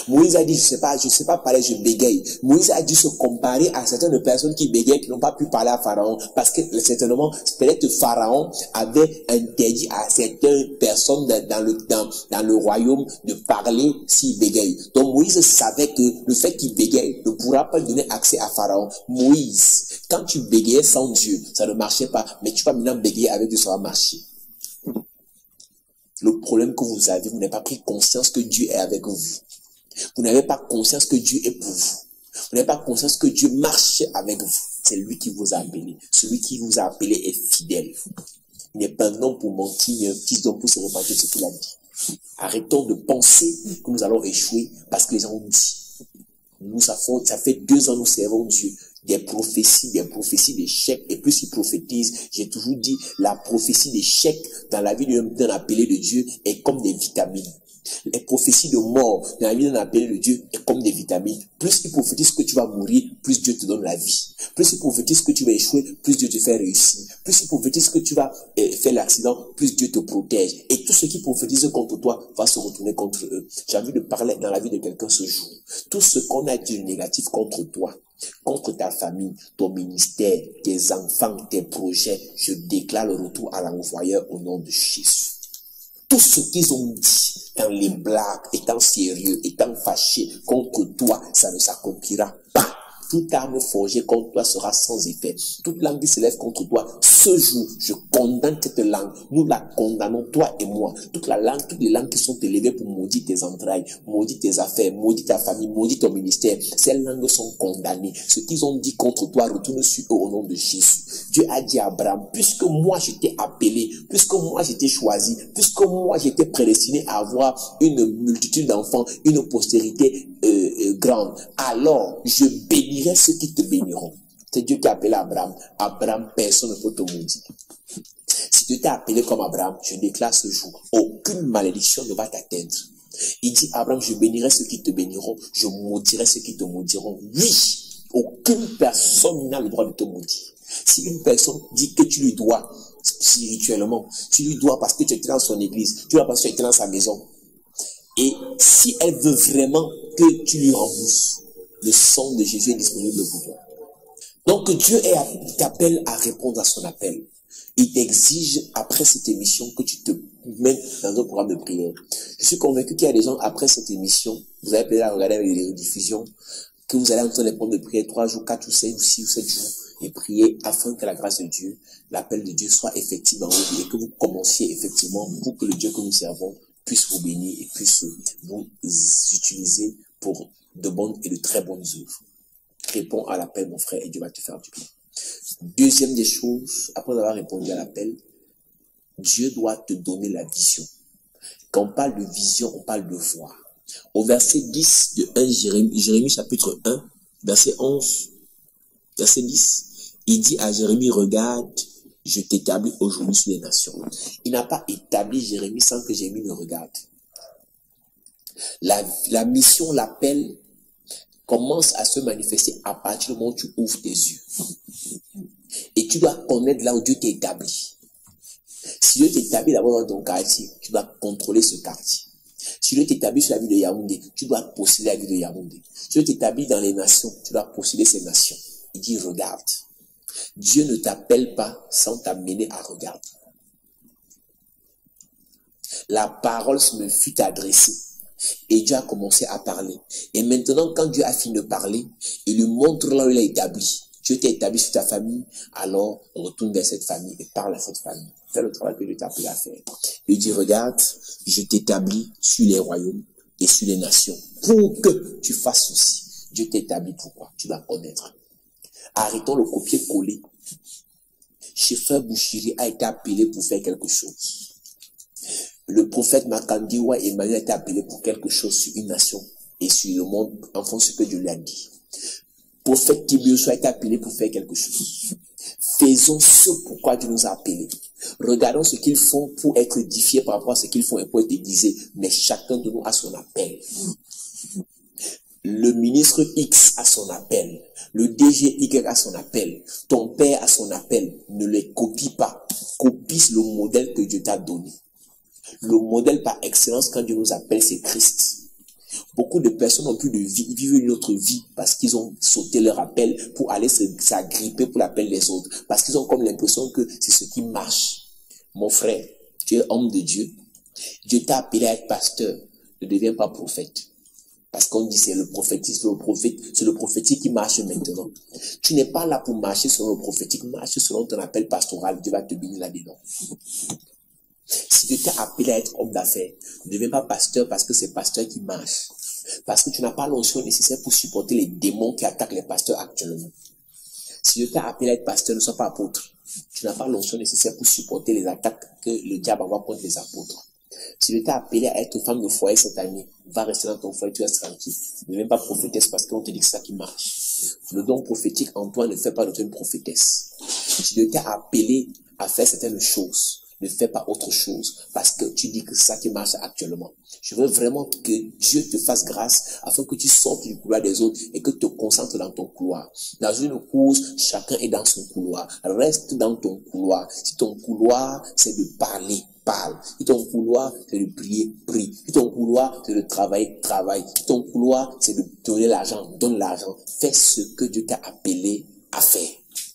Moïse a dit, je sais pas parler, je bégaye. Moïse a dû se comparer à certaines personnes qui bégayent, qui n'ont pas pu parler à Pharaon, parce que certainement, peut-être Pharaon avait interdit à certaines personnes dans le royaume de parler s'ils bégayent. Donc Moïse savait que le fait qu'il bégaye ne pourra pas donner accès à Pharaon. Moïse, quand tu bégayais sans Dieu, ça ne marchait pas, mais tu vas maintenant bégayer avec Dieu, ça va marcher. Le problème que vous avez, vous n'avez pas pris conscience que Dieu est avec vous. Vous n'avez pas conscience que Dieu est pour vous. Vous n'avez pas conscience que Dieu marche avec vous. C'est lui qui vous a appelé. Celui qui vous a appelé est fidèle. Il n'est pas un homme pour mentir, ni un fils d'homme pour se repentir de ce qu'il a dit. Arrêtons de penser que nous allons échouer parce que les gens ont dit. Nous, ça fait 2 ans nous servons Dieu. Des prophéties d'échec. Et plus il prophétise, j'ai toujours dit, la prophétie d'échec dans la vie d'un appelé de Dieu est comme des vitamines. Les prophéties de mort dans la vie d'un appelé de Dieu est comme des vitamines. Plus il prophétise que tu vas mourir, plus Dieu te donne la vie. Plus il prophétise que tu vas échouer, plus Dieu te fait réussir. Plus il prophétise que tu vas faire l'accident, plus Dieu te protège. Et tout ce qui prophétise contre toi va se retourner contre eux. J'ai envie de parler dans la vie de quelqu'un ce jour. Tout ce qu'on a dit de négatif contre toi, contre ta famille, ton ministère, tes enfants, tes projets, je déclare le retour à l'envoyeur au nom de Jésus. Tout ce qu'ils ont dit dans les blagues, étant sérieux, étant fâchés contre toi, ça ne s'accomplira pas. Toute arme forgée contre toi sera sans effet. Toute langue qui se lève contre toi, ce jour, je condamne cette langue. Nous la condamnons, toi et moi. Toutes les langues qui sont élevées pour maudire tes entrailles, maudire tes affaires, maudire ta famille, maudire ton ministère, ces langues sont condamnées. Ce qu'ils ont dit contre toi, retourne sur eux au nom de Jésus. Dieu a dit à Abraham, puisque moi je t'ai appelé, puisque moi je t'ai choisi, puisque moi j'étais prédestiné à avoir une multitude d'enfants, une postérité grande, alors je bénirai ceux qui te béniront. C'est Dieu qui a appelé Abraham. Abraham, personne ne peut te maudire. Si Dieu t'a appelé comme Abraham, je déclare ce jour, aucune malédiction ne va t'atteindre. Il dit, Abraham, je bénirai ceux qui te béniront, je maudirai ceux qui te maudiront. Oui, aucune personne n'a le droit de te maudire. Si une personne dit que tu lui dois spirituellement. Tu lui dois parce que tu étais dans son église. Tu dois parce que tu étais dans sa maison. Et si elle veut vraiment que tu lui rembourses, le sang de Jésus est disponible pour toi. Donc Dieu t'appelle à répondre à son appel. Il t'exige après cette émission que tu te mettes dans un programme de prière. Je suis convaincu qu'il y a des gens après cette émission, vous avez peut-être à regarder avec les rediffusions, que vous allez entendre les programmes de prière 3 jours, 4 ou 5 ou 6 ou 7 jours et prier afin que la grâce de Dieu, l'appel de Dieu soit effectif dans vos vies et que vous commenciez effectivement pour que le Dieu que nous servons puisse vous bénir et puisse vous utiliser pour de bonnes et de très bonnes œuvres. Réponds à l'appel, mon frère, et Dieu va te faire du bien. Deuxième des choses, après avoir répondu à l'appel, Dieu doit te donner la vision. Quand on parle de vision, on parle de voir. Au verset 10 de 1 Jérémie chapitre 1, verset 11, verset 10, il dit à Jérémie, regarde, je t'établis aujourd'hui sur les nations. Il n'a pas établi Jérémie sans que Jérémie ne regarde. La mission, l'appel, commence à se manifester à partir du moment où tu ouvres tes yeux. Et tu dois connaître là où Dieu t'établit. Si Dieu t'établit d'abord dans ton quartier, tu dois contrôler ce quartier. Si Dieu t'établit sur la ville de Yaoundé, tu dois posséder la ville de Yaoundé. Si Dieu t'établit dans les nations, tu dois posséder ces nations. Il dit, regarde. Dieu ne t'appelle pas sans t'amener à regarder. La parole me fut adressée. Et Dieu a commencé à parler. Et maintenant, quand Dieu a fini de parler, il lui montre là où il a établi. Dieu t'a établi sur ta famille, alors retourne vers cette famille et parle à cette famille. Fais le travail que Dieu t'a appelé à faire. Il dit, regarde, je t'établis sur les royaumes et sur les nations pour que tu fasses ceci. Dieu t'établit pourquoi? Tu vas connaître. Arrêtons le copier-coller. Chez Frère Bouchiri a été appelé pour faire quelque chose. Le prophète Makandiwa Emmanuel a été appelé pour quelque chose sur une nation et sur le monde, en font ce que Dieu lui a dit. Le prophète Tibius a été appelé pour faire quelque chose. Faisons ce pourquoi Dieu nous a appelés. Regardons ce qu'ils font pour être édifiés par rapport à ce qu'ils font et pour être aiguisés. Mais chacun de nous a son appel. Le ministre X a son appel. Le DG Y a son appel. Ton père a son appel. Ne les copie pas. Copie le modèle que Dieu t'a donné. Le modèle par excellence quand Dieu nous appelle, c'est Christ. Beaucoup de personnes n'ont plus de vie, ils vivent une autre vie parce qu'ils ont sauté leur appel pour aller s'agripper pour l'appel des autres. Parce qu'ils ont comme l'impression que c'est ce qui marche. Mon frère, tu es homme de Dieu. Dieu t'a appelé à être pasteur. Ne deviens pas prophète. Parce qu'on dit c'est le prophétisme, c'est le prophétique qui marche maintenant. Tu n'es pas là pour marcher selon le prophétique, marche selon ton appel pastoral. Dieu va te bénir là-dedans. Si Dieu t'a appelé à être homme d'affaires, ne deviens pas pasteur parce que c'est pasteur qui marche. Parce que tu n'as pas l'onction nécessaire pour supporter les démons qui attaquent les pasteurs actuellement. Si Dieu t'a appelé à être pasteur, ne sois pas apôtre. Tu n'as pas l'onction nécessaire pour supporter les attaques que le diable envoie contre les apôtres. Si Dieu t'a appelé à être femme de foyer cette année, va rester dans ton foyer, tu restes tranquille. Ne deviens pas prophétesse parce qu'on te dit que c'est ça qui marche. Le don prophétique en toi ne fait pas de toi une prophétesse. Si Dieu t'a appelé à faire certaines choses, ne fais pas autre chose parce que tu dis que c'est ça qui marche actuellement. Je veux vraiment que Dieu te fasse grâce afin que tu sortes du couloir des autres et que tu te concentres dans ton couloir. Dans une course, chacun est dans son couloir. Reste dans ton couloir. Si ton couloir, c'est de parler, parle. Si ton couloir, c'est de prier, prie. Si ton couloir, c'est de travailler, travaille. Si ton couloir, c'est de donner l'argent, donne l'argent. Fais ce que Dieu t'a appelé à faire.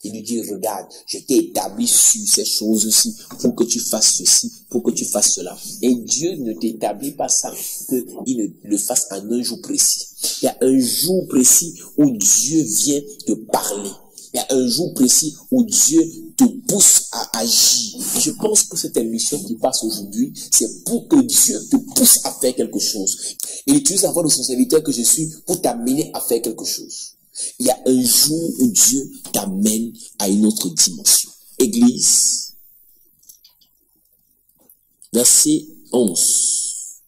Il lui dit, regarde, je t'ai établi sur ces choses-ci pour que tu fasses ceci, pour que tu fasses cela. Et Dieu ne t'établit pas sans qu'il ne le fasse en un jour précis. Il y a un jour précis où Dieu vient te parler. Il y a un jour précis où Dieu te pousse à agir. Et je pense que cette émission qui passe aujourd'hui, c'est pour que Dieu te pousse à faire quelque chose. Il utilise la voix de son serviteur que je suis pour t'amener à faire quelque chose. Il y a un jour où Dieu t'amène à une autre dimension. Église, verset 11.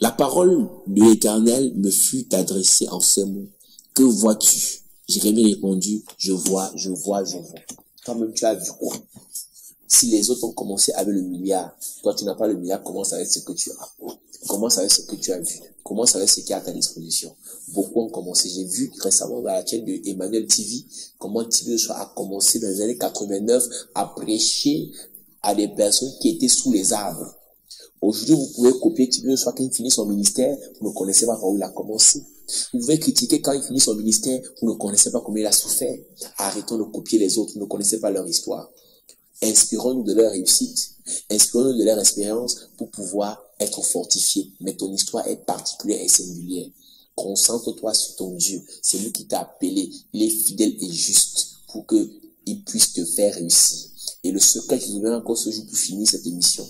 La parole de l'Éternel me fut adressée en ces mots. Que vois-tu? Jérémie répondit, je vois, je vois, je vois. Toi-même, tu as vu quoi? Si les autres ont commencé avec le milliard, toi tu n'as pas le milliard, commence avec ce que tu as. Commence avec ce que tu as vu. Commence avec ce qui est à ta disposition. Beaucoup ont commencé. J'ai vu récemment dans la chaîne de Emmanuel TV, comment TV a commencé dans les années 89 à prêcher à des personnes qui étaient sous les arbres. Aujourd'hui, vous pouvez copier Timothée soit quand il finit son ministère, vous ne connaissez pas comment il a commencé. Vous pouvez critiquer quand il finit son ministère, vous ne connaissez pas comment il a souffert. Arrêtons de copier les autres, vous ne connaissez pas leur histoire. Inspirons-nous de leur réussite, inspirons-nous de leur expérience pour pouvoir être fortifiés. Mais ton histoire est particulière et singulière. Concentre-toi sur ton Dieu. C'est lui qui t'a appelé. Il est fidèle et juste pour qu'il puisse te faire réussir. Et le secret que je vous donne encore ce jour pour finir cette émission,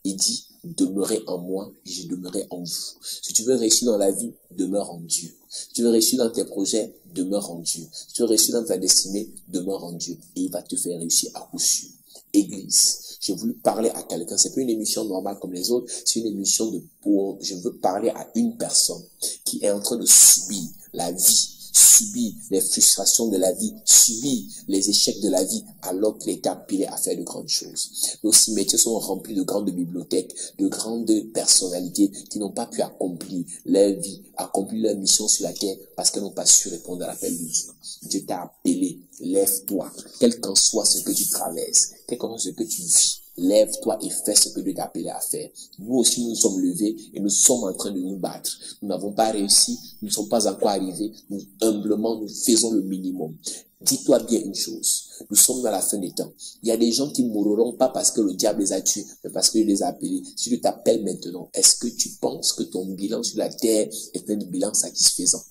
il dit, demeurez en moi, je demeurerai en vous. Si tu veux réussir dans la vie, demeure en Dieu. Si tu veux réussir dans tes projets, demeure en Dieu. Si tu veux réussir dans ta destinée, demeure en Dieu. Et il va te faire réussir à coup sûr. Église, j'ai voulu parler à quelqu'un. C'est pas une émission normale comme les autres. C'est une émission où je veux parler à une personne qui est en train de subir la vie, subir les frustrations de la vie, subir les échecs de la vie, alors qu'il est appelé à faire de grandes choses. Nos cimetières sont remplis de grandes bibliothèques, de grandes personnalités qui n'ont pas pu accomplir leur vie, accomplir leur mission sur la terre parce qu'elles n'ont pas su répondre à l'appel de Dieu. Dieu t'a appelé, lève-toi, quel qu'en soit ce que tu traverses, quel qu'en soit ce que tu vis. Lève-toi et fais ce que Dieu t'a appelé à faire. Nous aussi, nous nous sommes levés et nous sommes en train de nous battre. Nous n'avons pas réussi, nous ne sommes pas encore arrivés. Nous, humblement, nous faisons le minimum. Dis-toi bien une chose, nous sommes dans la fin des temps. Il y a des gens qui mourront pas parce que le diable les a tués, mais parce qu'il les a appelés. Si Dieu t'appelle maintenant, est-ce que tu penses que ton bilan sur la terre est un bilan satisfaisant?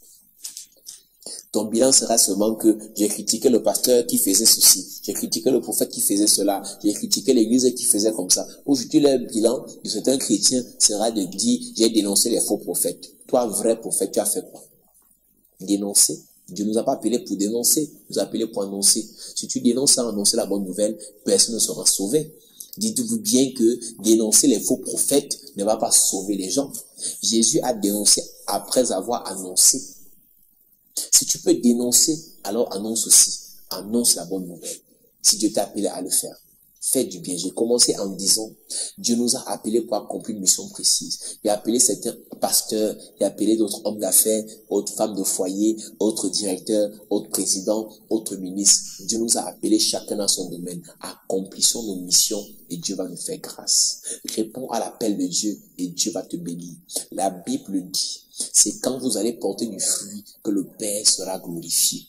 Ton bilan sera seulement que j'ai critiqué le pasteur qui faisait ceci, j'ai critiqué le prophète qui faisait cela, j'ai critiqué l'église qui faisait comme ça. Aujourd'hui, le bilan de certains chrétiens sera de dire, j'ai dénoncé les faux prophètes. Toi, vrai prophète, tu as fait quoi? Dénoncer. Dieu nous a pas appelés pour dénoncer, nous a appelés pour annoncer. Si tu dénonces sans annoncer la bonne nouvelle, personne ne sera sauvé. Dites-vous bien que dénoncer les faux prophètes ne va pas sauver les gens. Jésus a dénoncé après avoir annoncé. Si tu peux dénoncer, alors annonce aussi. Annonce la bonne nouvelle. Si Dieu t'a appelé à le faire, fais du bien. J'ai commencé en disant, Dieu nous a appelés pour accomplir une mission précise. Il a appelé certains pasteurs, il a appelé d'autres hommes d'affaires, autres femmes de foyer, autres directeurs, autres présidents, autres ministres. Dieu nous a appelés chacun dans son domaine. Accomplissons nos missions et Dieu va nous faire grâce. Réponds à l'appel de Dieu et Dieu va te bénir. La Bible dit, c'est quand vous allez porter du fruit que le Père sera glorifié.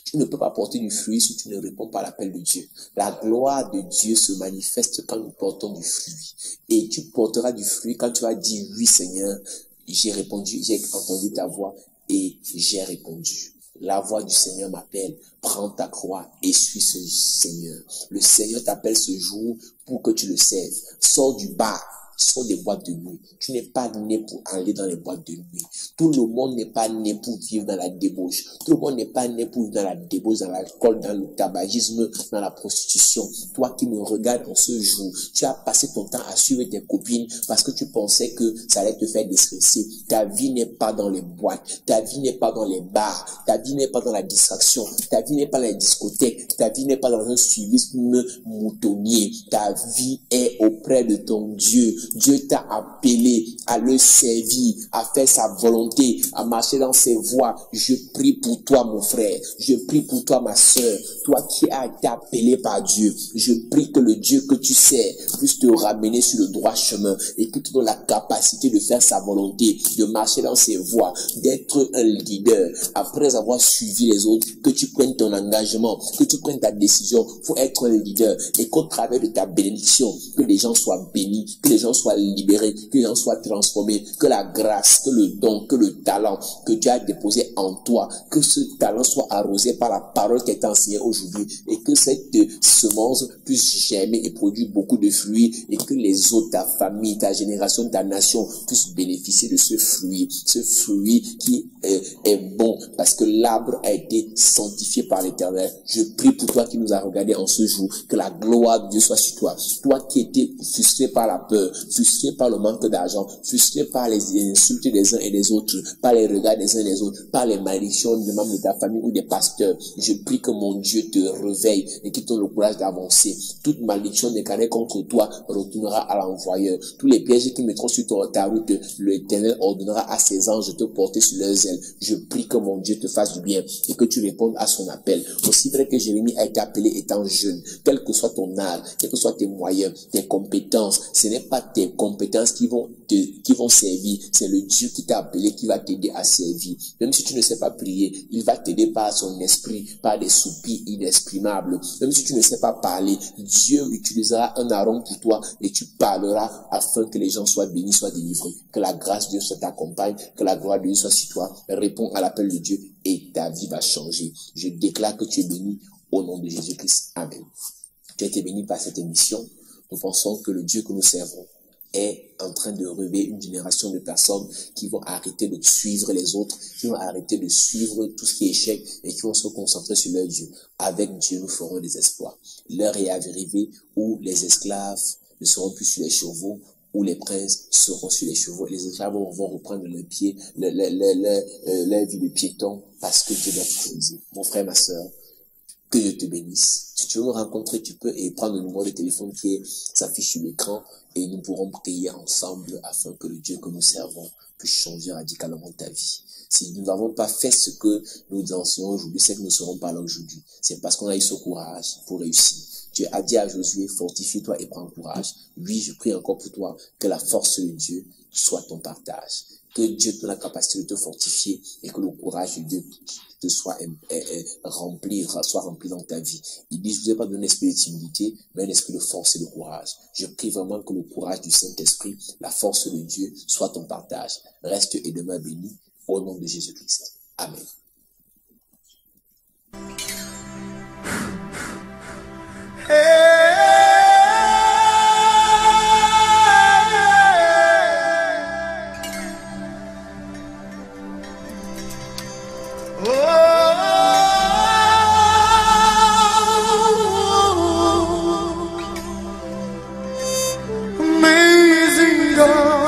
Tu ne peux pas porter du fruit si tu ne réponds pas à l'appel de Dieu. La gloire de Dieu se manifeste quand nous portons du fruit. Et tu porteras du fruit quand tu vas dire, oui Seigneur, j'ai répondu, j'ai entendu ta voix et j'ai répondu. La voix du Seigneur m'appelle, prends ta croix et suis ce Seigneur. Le Seigneur t'appelle ce jour pour que tu le serves. Sors du bar. Sors des boîtes de nuit. Tu n'es pas né pour aller dans les boîtes de nuit. Tout le monde n'est pas né pour vivre dans la débauche. Tout le monde n'est pas né pour vivre dans la débauche, dans l'alcool, dans le tabagisme, dans la prostitution. Toi qui me regardes en ce jour, tu as passé ton temps à suivre tes copines parce que tu pensais que ça allait te faire déstresser. Ta vie n'est pas dans les boîtes. Ta vie n'est pas dans les bars. Ta vie n'est pas dans la distraction. Ta vie n'est pas dans les discothèques. Ta vie n'est pas dans un suivisme moutonnier. Ta vie est auprès de ton Dieu. Dieu t'a appelé à le servir, à faire sa volonté, à marcher dans ses voies. Je prie pour toi, mon frère. Je prie pour toi, ma sœur. Toi qui as été appelé par Dieu. Je prie que le Dieu que tu sers puisse te ramener sur le droit chemin et que tu donnes la capacité de faire sa volonté, de marcher dans ses voies, d'être un leader. Après avoir suivi les autres, que tu prennes ton engagement, que tu prennes ta décision. Faut être un leader et qu'au travers de ta bénédiction, que les gens soient bénis, que les gens soient libérés, que les gens soient transformés, que la grâce, que le don, que le talent que Dieu a déposé en toi, que ce talent soit arrosé par la parole qui est enseignée aujourd'hui et que cette semence puisse germer et produire beaucoup de fruits et que les autres, ta famille, ta génération, ta nation puissent bénéficier de ce fruit qui est bon parce que l'arbre a été sanctifié par l'Éternel. Je prie pour toi qui nous a regardé en ce jour, que la gloire de Dieu soit sur toi. Toi qui étais frustré par la peur, frustrés par le manque d'argent, frustrés par les insultes des uns et des autres, par les regards des uns et des autres, par les malédictions des membres de ta famille ou des pasteurs. Je prie que mon Dieu te réveille et qu'il te donne le courage d'avancer. Toute malédiction déclarée contre toi retournera à l'envoyeur. Tous les pièges qui mettront sur ta route, l'Éternel ordonnera à ses anges de te porter sur leurs ailes. Je prie que mon Dieu te fasse du bien et que tu répondes à son appel. Aussi vrai que Jérémie a été appelé étant jeune, quel que soit ton âge, quels que soient tes moyens, tes compétences, ce n'est pas tes compétences qui vont servir, c'est le Dieu qui t'a appelé qui va t'aider à servir. Même si tu ne sais pas prier, il va t'aider par son esprit, par des soupirs inexprimables. Même si tu ne sais pas parler, Dieu utilisera un Aaron pour toi et tu parleras afin que les gens soient bénis, soient délivrés. Que la grâce de Dieu soit t'accompagne, que la gloire de Dieu soit sur toi. Réponds à l'appel de Dieu et ta vie va changer. Je déclare que tu es béni au nom de Jésus-Christ. Amen. Tu as été béni par cette émission. Nous pensons que le Dieu que nous servons est en train de réveiller une génération de personnes qui vont arrêter de suivre les autres, qui vont arrêter de suivre tout ce qui est échec et qui vont se concentrer sur leur Dieu. Avec Dieu, nous ferons des exploits. L'heure est arrivée où les esclaves ne seront plus sur les chevaux, où les princes seront sur les chevaux. Les esclaves vont reprendre leur pied, leur vie de piéton, parce que Dieu doit t'utiliser. Mon frère, ma soeur, que Dieu te bénisse. Si tu veux me rencontrer, tu peux prendre le numéro de téléphone qui s'affiche sur l'écran et nous pourrons prier ensemble afin que le Dieu que nous servons puisse changer radicalement ta vie. Si nous n'avons pas fait ce que nous enseignons aujourd'hui, c'est que nous ne serons pas là aujourd'hui. C'est parce qu'on a eu ce courage pour réussir. Dieu a dit à Josué, fortifie-toi et prends courage. Oui, je prie encore pour toi que la force de Dieu soit ton partage. Que Dieu te donne la capacité de te fortifier et que le courage de Dieu te soit rempli dans ta vie. Il dit, je ne vous ai pas donné un esprit de timidité, mais un esprit de force et de courage. Je prie vraiment que le courage du Saint-Esprit, la force de Dieu, soit ton partage. Reste et demeure béni au nom de Jésus-Christ. Amen. Amazing God.